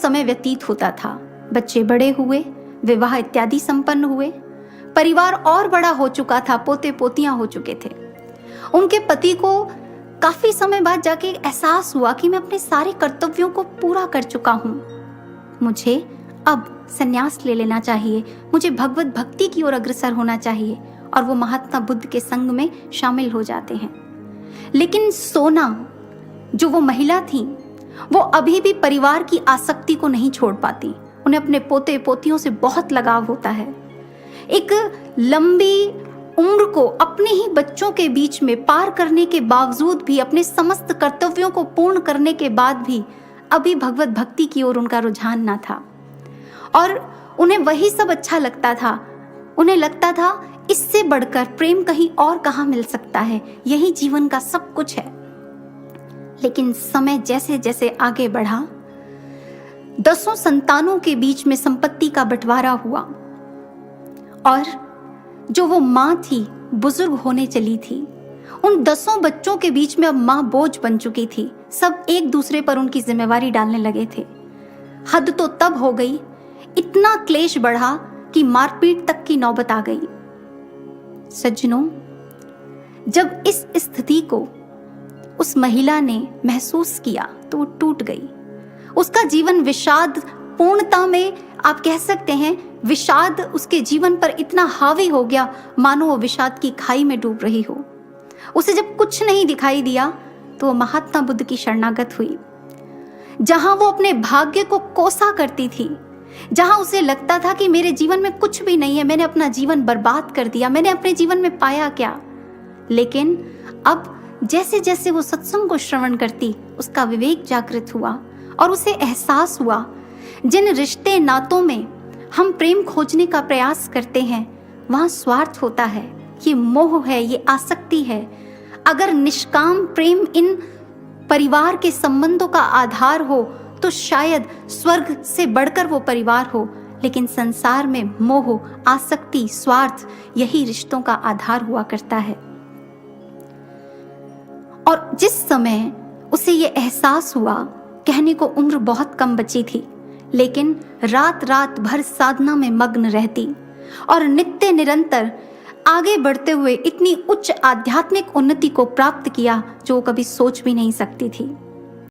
समय व्यतीत होता था। बच्चे बड़े हुए, विवाह इत्यादि संपन्न हुए, परिवार और बड़ा हो चुका था, पोते पोतियां हो चुके थे। उनके पति को काफी समय बाद जाके एहसास हुआ कि मैं अपने सारे कर्तव्यों को पूरा कर चुका हूं, मुझे अब संन्यास ले लेना चाहिए, मुझे भगवत भक्ति की ओर अग्रसर होना चाहिए। और वो महात्मा बुद्ध के संग में शामिल हो जाते हैं। लेकिन सोना, जो वो महिला थी, वो अभी भी परिवार की आसक्ति को नहीं छोड़ पाती। उन्हें अपने पोते पोतियों से बहुत लगाव होता है। एक लंबी उम्र को अपने ही बच्चों के बीच में पार करने के बावजूद भी, अपने समस्त कर्तव्यों को पूर्ण करने के बाद भी अभी भगवत भक्ति की ओर उनका रुझान ना था। और उन्हें वही सब अच्छा लगता था। उन्हें लगता था इससे बढ़कर प्रेम कहीं और कहाँ मिल सकता है, यही जीवन का सब कुछ है। लेकिन समय जैसे जैसे आगे बढ़ा, 10 संतानों के बीच में संपत्ति का बंटवारा हुआ और जो वो माँ थी, बुजुर्ग होने चली थी। उन 10 बच्चों के बीच में अब माँ बोझ बन चुकी थी। सब एक दूसरे पर उनकी जिम्मेवारी डालने लगे थे। हद तो तब हो गई, इतना क्लेश बढ़ा कि मारपीट तक की नौबत आ गई। सज्जनों, जब इस स्थिति को उस महिला ने महसूस किया तो वो टूट गई। उसका जीवन विषाद पूर्णता में, आप कह सकते हैं, विषाद उसके जीवन पर इतना हावी हो गया मानो वो विषाद की खाई में डूब रही हो। उसे जब कुछ नहीं दिखाई दिया तो वो महात्मा बुद्ध की शरणागत हुई। जहां वो अपने भाग्य को कोसा करती थी, जहां उसे लगता था कि मेरे जीवन में कुछ भी नहीं है, मैंने अपना जीवन बर्बाद कर दिया, मैंने अपने जीवन में पाया क्या। लेकिन अब जैसे जैसे वो सत्संग को श्रवण करती, उसका विवेक जागृत हुआ और उसे एहसास हुआ, जिन रिश्ते नातों में हम प्रेम खोजने का प्रयास करते हैं वहां स्वार्थ होता है, ये मोह है, ये आसक्ति है। अगर निष्काम प्रेम इन परिवार के संबंधों का आधार हो तो शायद स्वर्ग से बढ़कर वो परिवार हो। लेकिन संसार में मोह, आसक्ति, स्वार्थ, यही रिश्तों का आधार हुआ करता है। और जिस समय उसे ये एहसास हुआ, कहने को उम्र बहुत कम बची थी, लेकिन रात रात भर साधना में मग्न रहती और नित्य निरंतर आगे बढ़ते हुए इतनी उच्च आध्यात्मिक उन्नति को प्राप्त किया जो कभी सोच भी नहीं सकती थी।